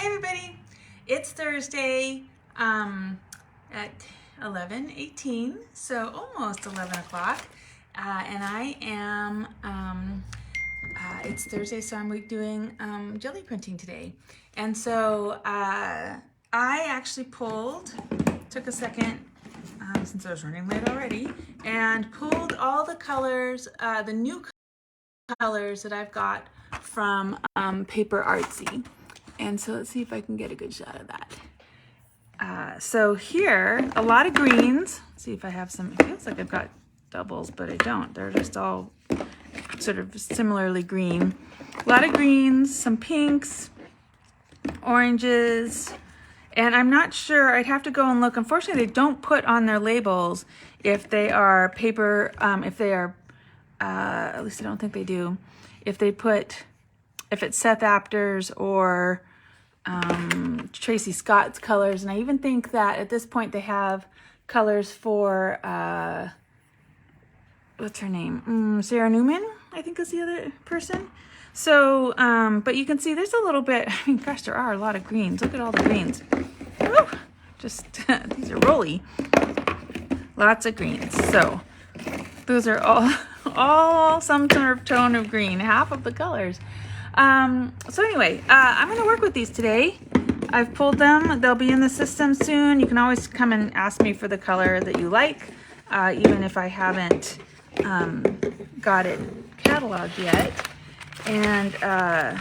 Hi everybody, it's Thursday at 11:18, so almost 11 o'clock, and I am, it's Thursday, so I'm doing jelly printing today. And so I actually took a second, since I was running late already, and pulled all the colors, the new colors that I've got from PaperArtsy. And so let's see if I can get a good shot of that. So here, a lot of greens. Let's see if I have some. It feels like I've got doubles, but I don't. They're just all sort of similarly green. A lot of greens, some pinks, oranges, and I'm not sure. I'd have to go and look. Unfortunately, they don't put on their labels if they are paper, at least I don't think they do. If it's Seth Apter's or Tracy Scott's colors. And I even think that at this point they have colors for, what's her name? Sarah Newman, I think is the other person. So, but you can see there's a little bit, I mean, gosh, there are a lot of greens. Look at all the greens. Woo! Just, these are rolly. Lots of greens. So those are all some sort of tone of green, half of the colors. So anyway, I'm going to work with these today. I've pulled them. They'll be in the system soon. You can always come and ask me for the color that you like, even if I haven't got it cataloged yet. And I'm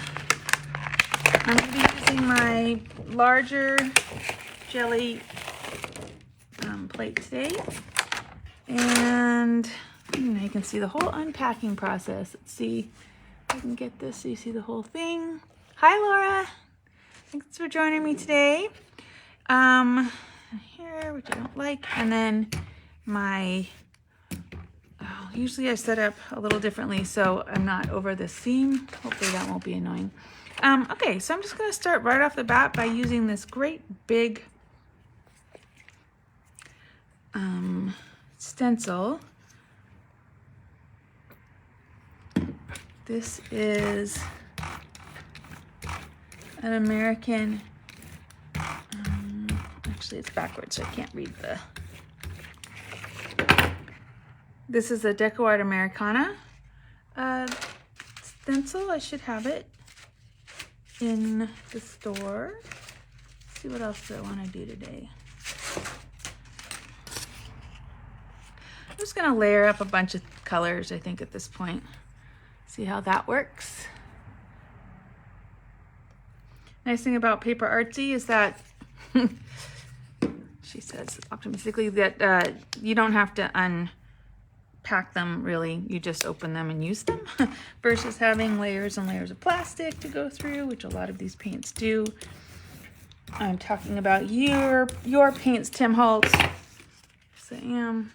going to be using my larger Geli plate today. And you can see the whole unpacking process. Let's see if I can get this so you see the whole thing. Hi, Laura. Thanks for joining me today. Here, which I don't like. And then usually I set up a little differently so I'm not over the seam. Hopefully that won't be annoying. Okay, so I'm just going to start right off the bat by using this great big stencil. This is an American, actually it's backwards so I can't read this is a Deco Art Americana stencil. I should have it in the store. Let's see what else do I want to do today. I'm just going to layer up a bunch of colors, I think, at this point. See how that works. Nice thing about PaperArtsy is that she says optimistically that you don't have to unpack them really. You just open them and use them versus having layers and layers of plastic to go through, which a lot of these paints do. I'm talking about your paints, Tim Holtz. Yes, I am.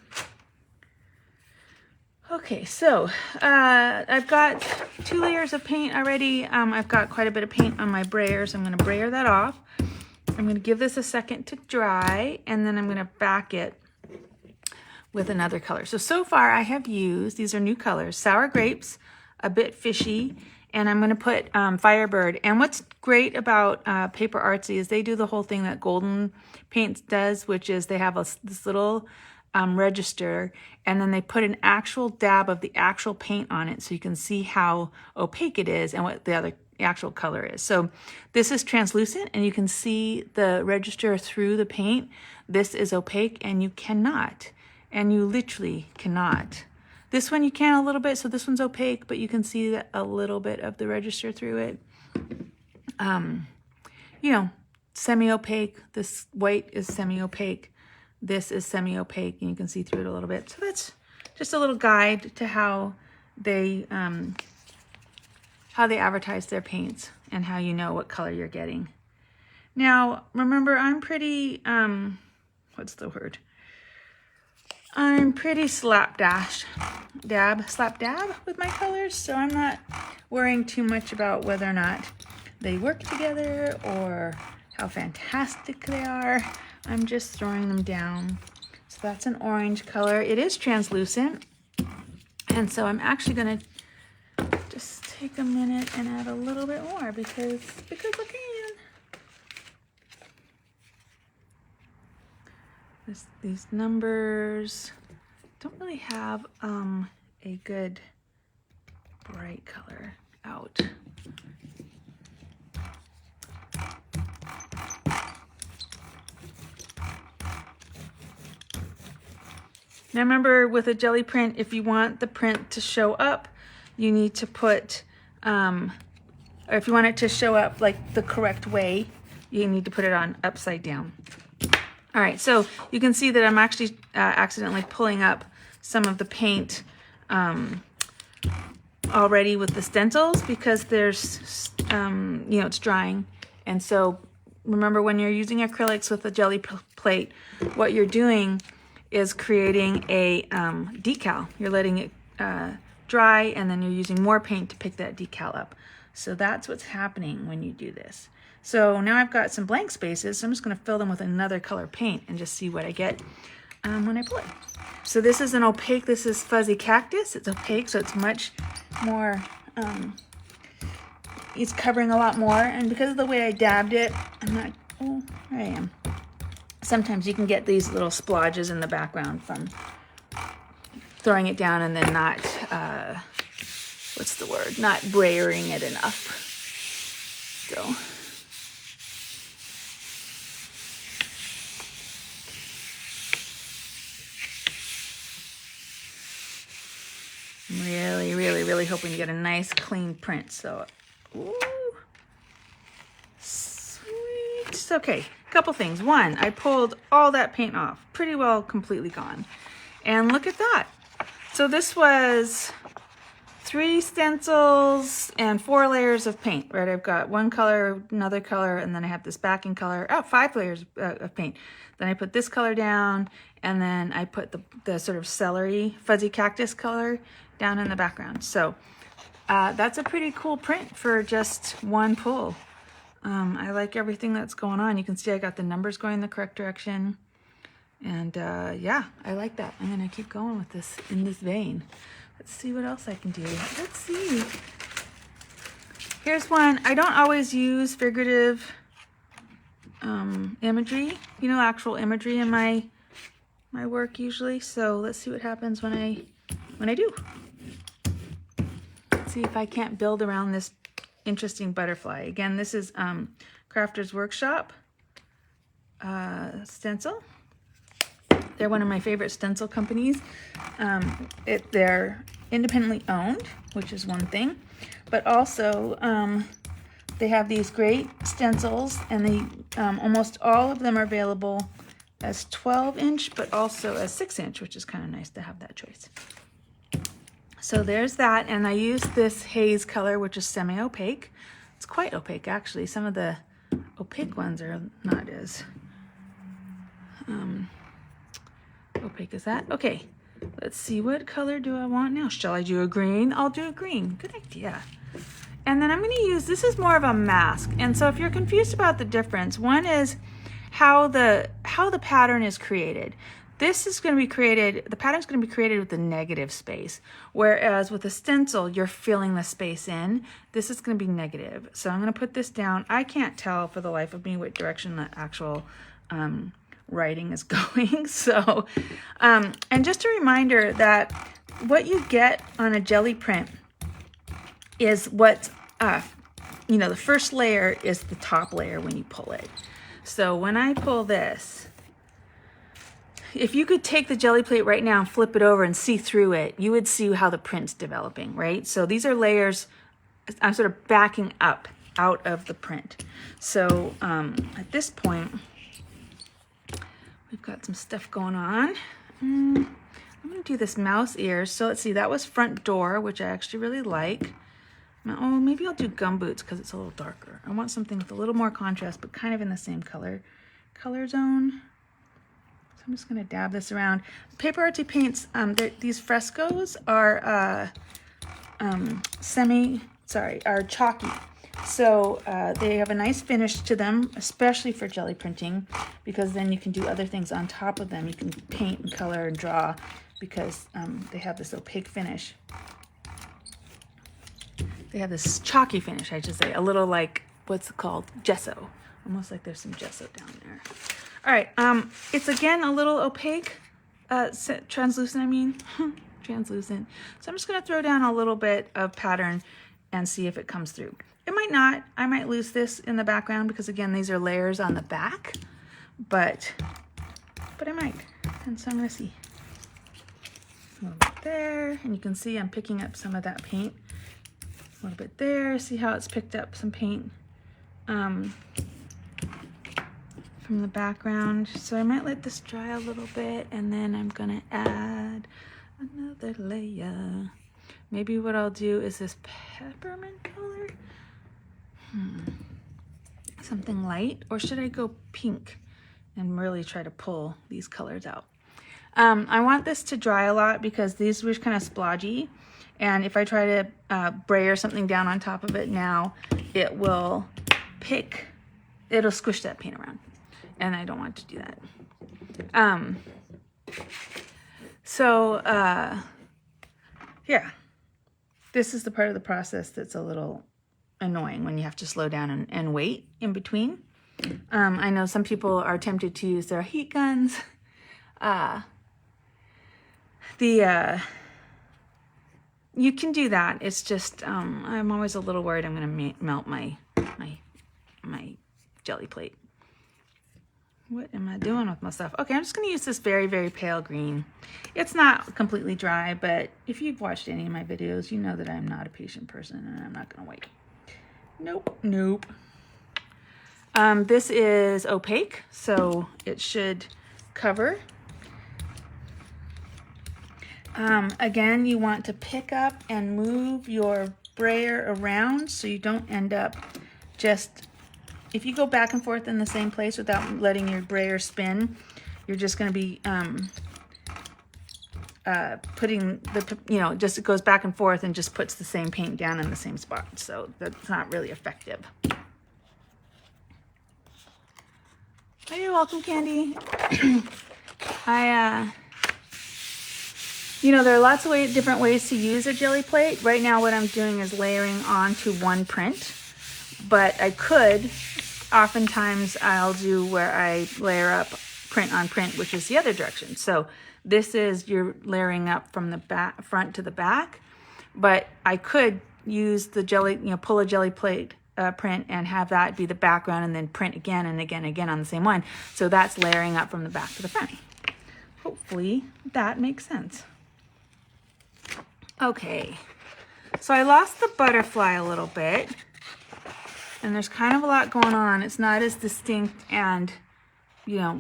Okay, so I've got 2 layers of paint already. I've got quite a bit of paint on my brayer, so I'm going to brayer that off. I'm going to give this a second to dry, and then I'm going to back it with another color. So far I have used, these are new colors, Sour Grapes, a bit fishy, and I'm going to put Firebird. And what's great about PaperArtsy is they do the whole thing that Golden Paints does, which is they have this little register, and then they put an actual dab of the actual paint on it so you can see how opaque it is and what the actual color is. So this is translucent and you can see the register through the paint. This is opaque and you cannot, and you literally cannot. This one you can a little bit, so this one's opaque, but you can see a little bit of the register through it. You know, semi-opaque. This white is semi-opaque. This is semi-opaque, and you can see through it a little bit. So that's just a little guide to how they advertise their paints and how you know what color you're getting. Now, remember, I'm pretty, what's the word? I'm pretty slapdab with my colors, so I'm not worrying too much about whether or not they work together or how fantastic they are. I'm just throwing them down. So that's an orange color. It is translucent. And so I'm actually going to just take a minute and add a little bit more because I can. these numbers don't really have a good bright color out. Now remember, with a Geli print, if you want the print to show up, you need to put, or if you want it to show up like the correct way, you need to put it on upside down. All right, so you can see that I'm actually accidentally pulling up some of the paint already with the stencils because there's, you know, it's drying. And so remember, when you're using acrylics with a Geli plate, what you're doing is creating a decal. You're letting it dry, and then you're using more paint to pick that decal up. So that's what's happening when you do this. So now I've got some blank spaces, so I'm just going to fill them with another color paint and just see what I get when I pull it. So this is an opaque, this is fuzzy cactus. It's opaque, so it's much more, it's covering a lot more. And because of the way I dabbed it, I'm not, oh, there I am. Sometimes you can get these little splodges in the background from throwing it down and then not, what's the word? Not brayering it enough. So. I'm really, really, really hoping to get a nice clean print. So, ooh, sweet. Okay, couple things. One, I pulled all that paint off, pretty well completely gone. And look at that. So this was 3 stencils and 4 layers of paint, right? I've got one color, another color, and then I have this backing color. Oh, 5 layers of paint. Then I put this color down, and then I put the sort of celery, fuzzy cactus color down in the background. So that's a pretty cool print for just one pull. I like everything that's going on. You can see I got the numbers going in the correct direction. And yeah, I like that. I'm gonna keep going with this in this vein. Let's see what else I can do. Let's see. Here's one. I don't always use figurative imagery, you know, actual imagery in my work usually. So let's see what happens when I do. Let's see if I can't build around this interesting butterfly. Again, this is Crafter's Workshop stencil. They're one of my favorite stencil companies. They're independently owned, which is one thing, but also they have these great stencils, and they almost all of them are available as 12-inch, but also as 6-inch, which is kind of nice to have that choice. So there's that, and I use this haze color, which is semi-opaque. It's quite opaque, actually. Some of the opaque ones are not as opaque as that. Okay, let's see, what color do I want now? Shall I do a green? I'll do a green. Good idea. And then I'm going to use, this is more of a mask. And so if you're confused about the difference, one is how the pattern is created. This is going to be created, the pattern's going to be created with the negative space, whereas with a stencil, you're filling the space in. This is going to be negative. So I'm going to put this down. I can't tell for the life of me what direction the actual writing is going. So, and just a reminder that what you get on a Geli print is what, you know, the first layer is the top layer when you pull it. So when I pull this, if you could take the Geli plate right now and flip it over and see through it, you would see how the print's developing, right? So these are layers, I'm sort of backing up out of the print. So at this point, we've got some stuff going on. I'm gonna do this mouse ears. So let's see, that was front door, which I actually really like. Oh, maybe I'll do gumboots because it's a little darker. I want something with a little more contrast, but kind of in the same color zone. So I'm just gonna dab this around. PaperArtsy paints, these frescoes are are chalky. So they have a nice finish to them, especially for Geli printing, because then you can do other things on top of them. You can paint and color and draw because they have this opaque finish. They have this chalky finish, I should say, a little like what's it called? Gesso. Almost like there's some gesso down there. All right, it's again a little opaque, translucent, I mean, translucent. So I'm just gonna throw down a little bit of pattern and see if it comes through. It might not. I might lose this in the background because again, these are layers on the back, but I might. And so I'm gonna see. A little bit there, and you can see I'm picking up some of that paint. A little bit there, see how it's picked up some paint from the background. So I might let this dry a little bit, and then I'm gonna add another layer. Maybe what I'll do is this peppermint color. Something light, or should I go pink and really try to pull these colors out? I want this to dry a lot because these were kind of splodgy, and if I try to brayer something down on top of it now, it will it'll squish that paint around, and I don't want to do that. Yeah, this is the part of the process that's a little annoying when you have to slow down and wait in between. I know some people are tempted to use their heat guns. You can do that. It's just I'm always a little worried I'm going to melt my Geli plate. What am I doing with my stuff? Okay, I'm just going to use this very, very pale green. It's not completely dry, but if you've watched any of my videos, you know that I'm not a patient person and I'm not going to wait. Nope. This is opaque, so it should cover. Again, you want to pick up and move your brayer around so you don't end up just, if you go back and forth in the same place without letting your brayer spin, you're just going to be putting the, just it goes back and forth and just puts the same paint down in the same spot. So that's not really effective. Oh, you're welcome, Candy. There are lots of different ways to use a Geli plate. Right now what I'm doing is layering onto one print, but I could, oftentimes I'll do where I layer up print on print, which is the other direction. So this is you're layering up from the front to the back, but I could use the Geli, pull a Geli plate print and have that be the background and then print again and again and again on the same one. So that's layering up from the back to the front. Hopefully that makes sense. Okay, so I lost the butterfly a little bit, and there's kind of a lot going on. It's not as distinct and, it's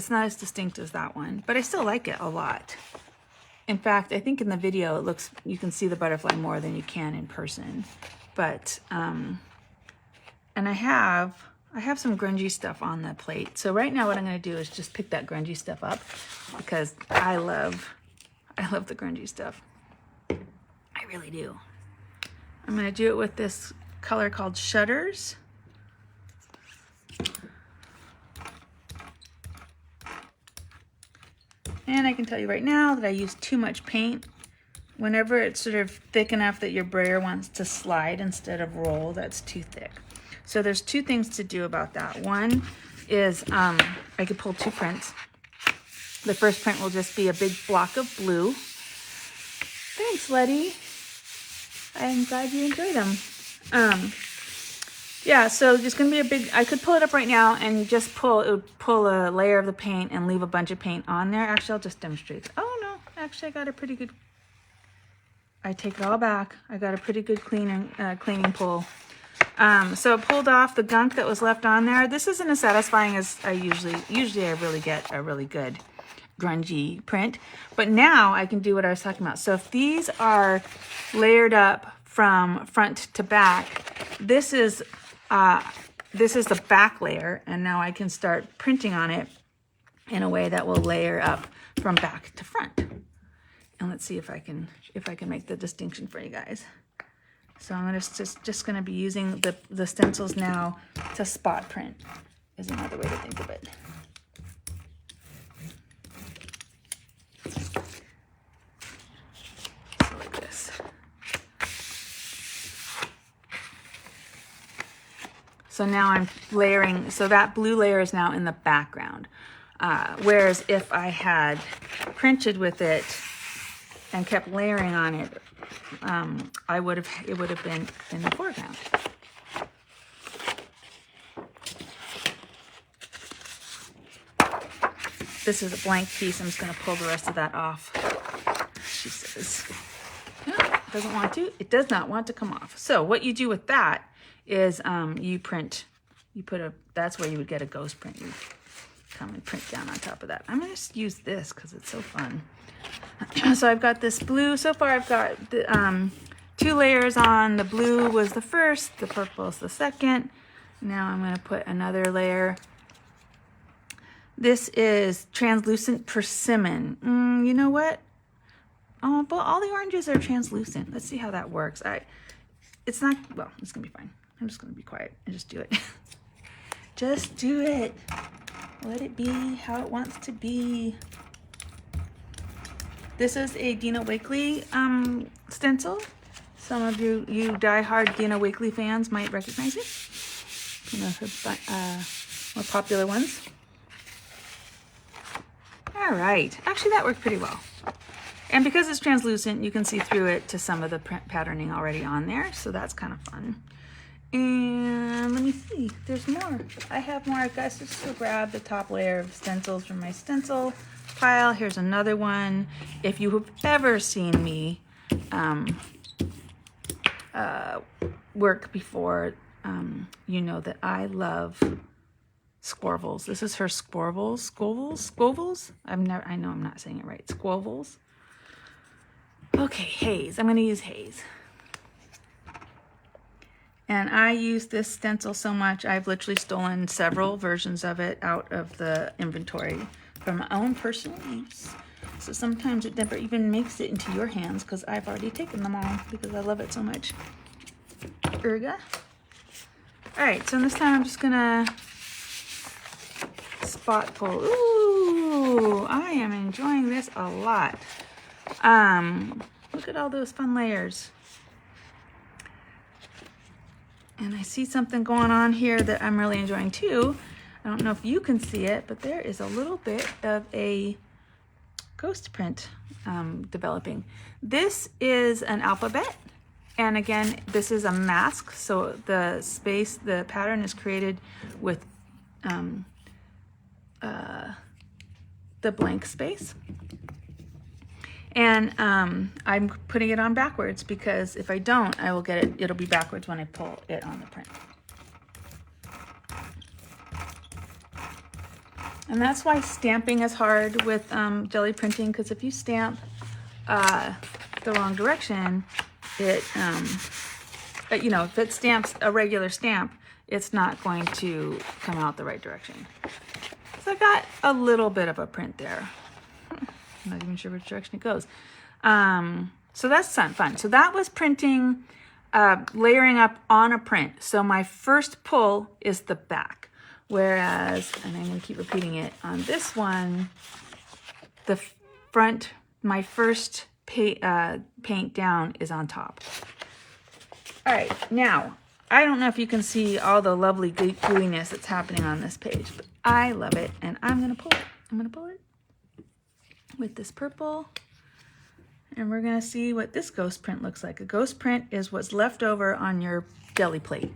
not as distinct as that one, but I still like it a lot. In fact, I think in the video you can see the butterfly more than you can in person. But, and I have some grungy stuff on the plate. So right now what I'm going to do is just pick that grungy stuff up because I love the grungy stuff. I really do. I'm going to do it with this color called Shutters. And I can tell you right now that I use too much paint. Whenever it's sort of thick enough that your brayer wants to slide instead of roll, that's too thick. So there's two things to do about that. One is I could pull two prints. The first print will just be a big block of blue. Thanks, Letty. I'm glad you enjoy them. Yeah, so just gonna be a big, I could pull it up right now and just it would pull a layer of the paint and leave a bunch of paint on there. Actually, I'll just demonstrate. Oh no, actually I got a pretty good, I take it all back. I got a pretty good cleaning pull. So it pulled off the gunk that was left on there. This isn't as satisfying as I usually I really get a really good grungy print, but now I can do what I was talking about. So if these are layered up from front to back, this is the back layer, and now I can start printing on it in a way that will layer up from back to front. And let's see if I can make the distinction for you guys. So I'm just going to be using the stencils now to spot print is another way to think of it. So like this. So now I'm layering, so that blue layer is now in the background. Whereas if I had printed with it and kept layering on it, it would have been in the foreground. This is a blank piece. I'm just going to pull the rest of that off. She says, no, it doesn't want to. It does not want to come off. So what you do with that is you print. You put that's where you would get a ghost print. You come and print down on top of that. I'm going to just use this because it's so fun. So I've got this blue. So far I've got the, 2 layers on. The blue was the first. The purple is the second. Now I'm going to put another layer. This is translucent persimmon. You know what? Oh, but all the oranges are translucent. Let's see how that works. It's not, well, it's gonna be fine. I'm just gonna be quiet and just do it. Just do it. Let it be how it wants to be. This is a Dina Wakley stencil. Some of you die-hard Dina Wakley fans might recognize it. You know, her more popular ones. All right, actually that worked pretty well. And because it's translucent, you can see through it to some of the patterning already on there, so that's kind of fun. And let me see, there's more. I have more. I guess just go grab the top layer of stencils from my stencil pile. Here's another one. If you have ever seen me work before, you know that I love squirvels. This is her squirvels. I know I'm not saying it right. Squirvels. Okay, haze. I'm going to use haze. And I use this stencil so much, I've literally stolen several versions of it out of the inventory for my own personal use. So sometimes it never even makes it into your hands because I've already taken them all because I love it so much. Erga. All right, so this time I'm just going to spot pull. Ooh, I am enjoying this a lot. Look at all those fun layers. And I see something going on here that I'm really enjoying too. I don't know if you can see it, but there is a little bit of a ghost print developing. This is an alphabet. And again, this is a mask. So the pattern is created with the blank space. And I'm putting it on backwards because if I don't, I will get it. It'll be backwards when I pull it on the print. And that's why stamping is hard with Geli printing, because if you stamp the wrong direction, it if it stamps a regular stamp, it's not going to come out the right direction. So I got a little bit of a print there. I'm not even sure which direction it goes. So that's fun. So that was printing, layering up on a print. So my first pull is the back. Whereas, and I'm going to keep repeating it, on this one, the front, my first paint down is on top. All right, now, I don't know if you can see all the lovely gooiness that's happening on this page, but I love it, and I'm going to pull it. I'm going to pull it with this purple, and we're going to see what this ghost print looks like. A ghost print is what's left over on your Geli plate.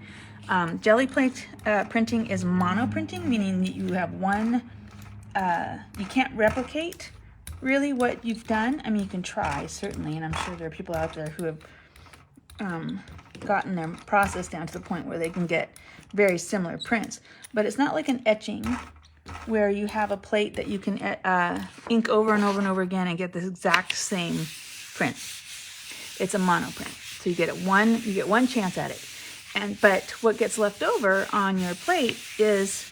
Geli plate printing is mono printing, meaning that you have one, you can't replicate really what you've done. I mean, you can try, certainly, and I'm sure there are people out there who have gotten their process down to the point where they can get very similar prints. But it's not like an etching where you have a plate that you can ink over and over and over again and get the exact same print. It's a mono print. So you get one chance at it. But what gets left over on your plate is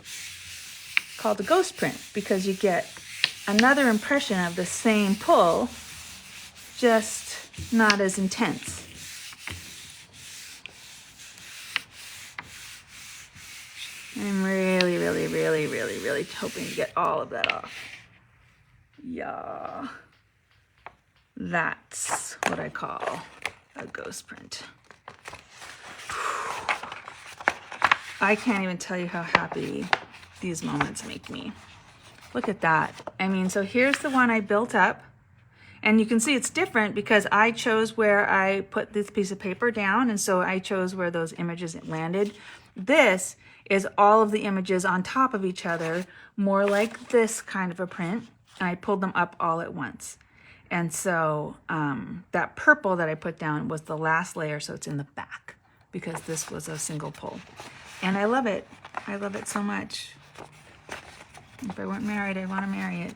called a ghost print, because you get another impression of the same pull, just not as intense. I'm really, really, really, really, really hoping to get all of that off. Yeah. That's what I call a ghost print. I can't even tell you how happy these moments make me. Look at that. I mean, so here's the one I built up. And you can see it's different because I chose where I put this piece of paper down, and so I chose where those images landed. This is all of the images on top of each other, more like this kind of a print, and I pulled them up all at once. And so that purple that I put down was the last layer, so it's in the back because this was a single pull. And I love it. I love it so much. If I weren't married, I'd want to marry it.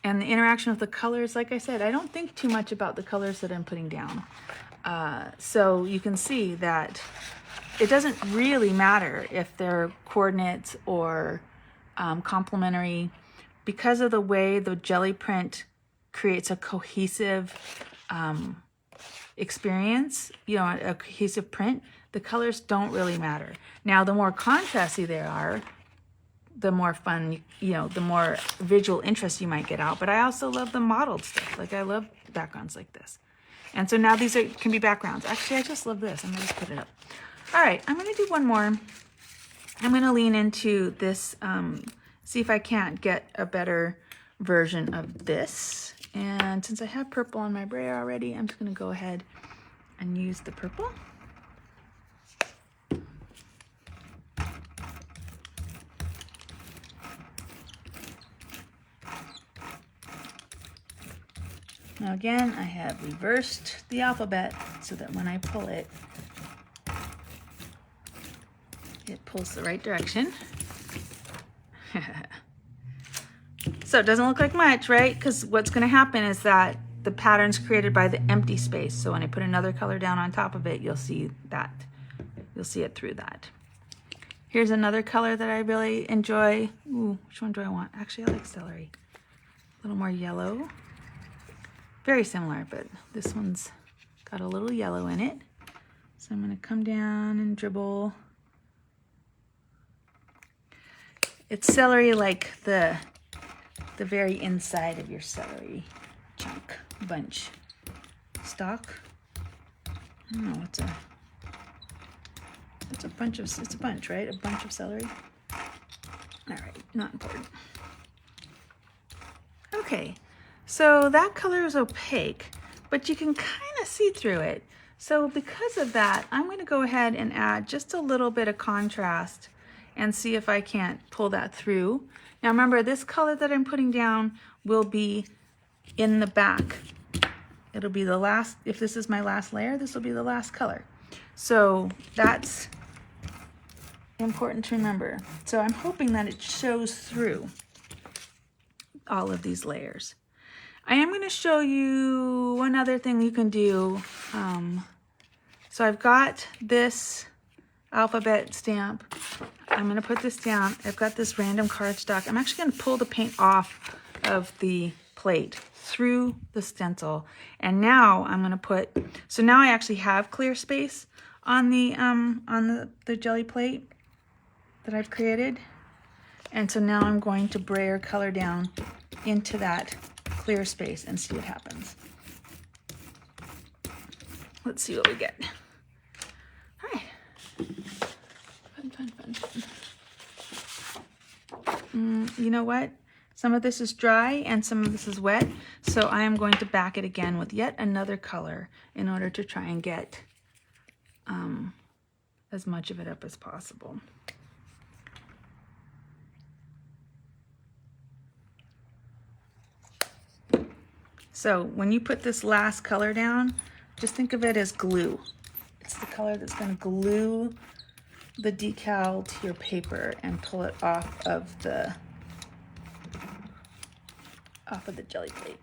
And the interaction with the colors, like I said, I don't think too much about the colors that I'm putting down. So you can see that it doesn't really matter if they're coordinates or complementary, because of the way the Geli print creates a cohesive experience, you know, a cohesive print. The colors don't really matter. Now, the more contrasty they are, the more fun, you know, the more visual interest you might get out. But I also love the modeled stuff. Like, I love backgrounds like this. And so now these can be backgrounds. Actually, I just love this. I'm gonna just put it up. All right, I'm gonna do one more. I'm gonna lean into this, see if I can't get a better version of this. And since I have purple on my brayer already, I'm just gonna go ahead and use the purple. Now again, I have reversed the alphabet so that when I pull it, it pulls the right direction. So it doesn't look like much, right? Because what's going to happen is that the pattern's created by the empty space. So when I put another color down on top of it, you'll see that. You'll see it through that. Here's another color that I really enjoy. Ooh, which one do I want? Actually, I like celery. A little more yellow. Very similar, but this one's got a little yellow in it. So I'm going to come down and dribble. It's celery, like the very inside of your celery chunk, bunch, stalk. I don't know, it's a bunch, right? A bunch of celery. All right, not important. Okay. So that color is opaque, but you can kind of see through it. So because of that, I'm going to go ahead and add just a little bit of contrast and see if I can't pull that through. Now remember, this color that I'm putting down will be in the back. It'll be the last, if this is my last layer, this will be the last color. So that's important to remember. So I'm hoping that it shows through all of these layers. I am going to show you one other thing you can do. So I've got this alphabet stamp. I'm going to put this down. I've got this random cardstock. I'm actually going to pull the paint off of the plate through the stencil. And now I'm going to put, so now I actually have clear space on the Geli plate that I've created. And so now I'm going to brayer color down into that clear space and see what happens. Let's see what we get. All right. Fun. You know what? Some of this is dry and some of this is wet. So I am going to back it again with yet another color in order to try and get as much of it up as possible. So when you put this last color down, just think of it as glue. It's the color that's going to glue the decal to your paper and pull it off of the Geli plate.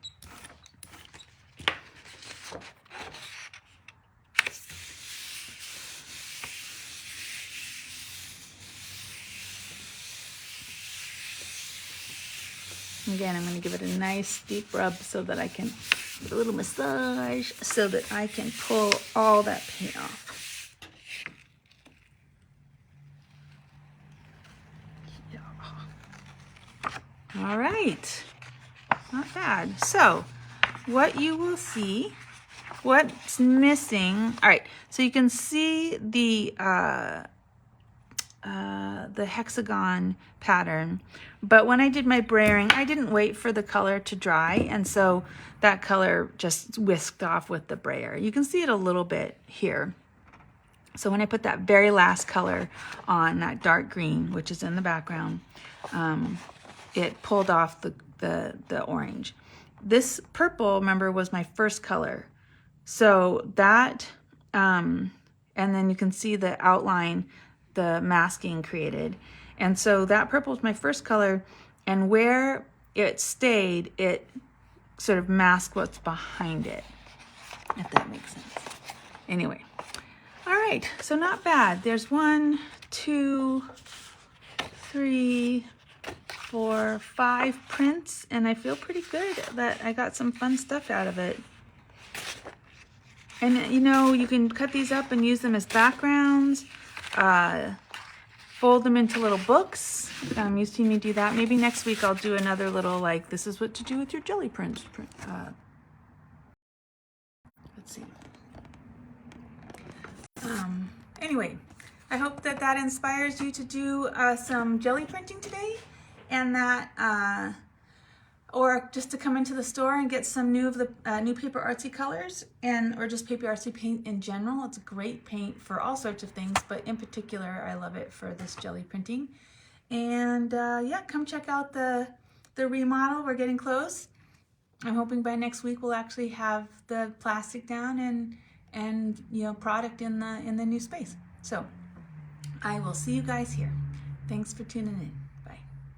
Again, I'm going to give it a nice deep rub so that I can, a little massage, so that I can pull all that paint off. Yeah. All right, not bad. So what you will see what's missing, all right, so you can see the hexagon pattern, but when I did my brayering, I didn't wait for the color to dry, and so that color just whisked off with the brayer. You can see it a little bit here. So when I put that very last color on, that dark green, which is in the background, it pulled off the orange. This purple, remember, was my first color. So that, and then you can see the outline, the masking created. And so that purple was my first color, and where it stayed, it sort of masked what's behind it, if that makes sense. Anyway, all right, so not bad. There's 1, 2, 3, 4, 5 prints, and I feel pretty good that I got some fun stuff out of it. And you know, you can cut these up and use them as backgrounds, fold them into little books. You've seen me do that. Maybe next week I'll do another little, like, this is what to do with your Geli prints. Let's see. Anyway, I hope that that inspires you to do some Geli printing today, and that, or just to come into the store and get some new of the new PaperArtsy colors, or just PaperArtsy paint in general. It's a great paint for all sorts of things, but in particular, I love it for this Geli printing. And yeah, come check out the remodel. We're getting close. I'm hoping by next week we'll actually have the plastic down and you know, product in the new space. So I will see you guys here. Thanks for tuning in.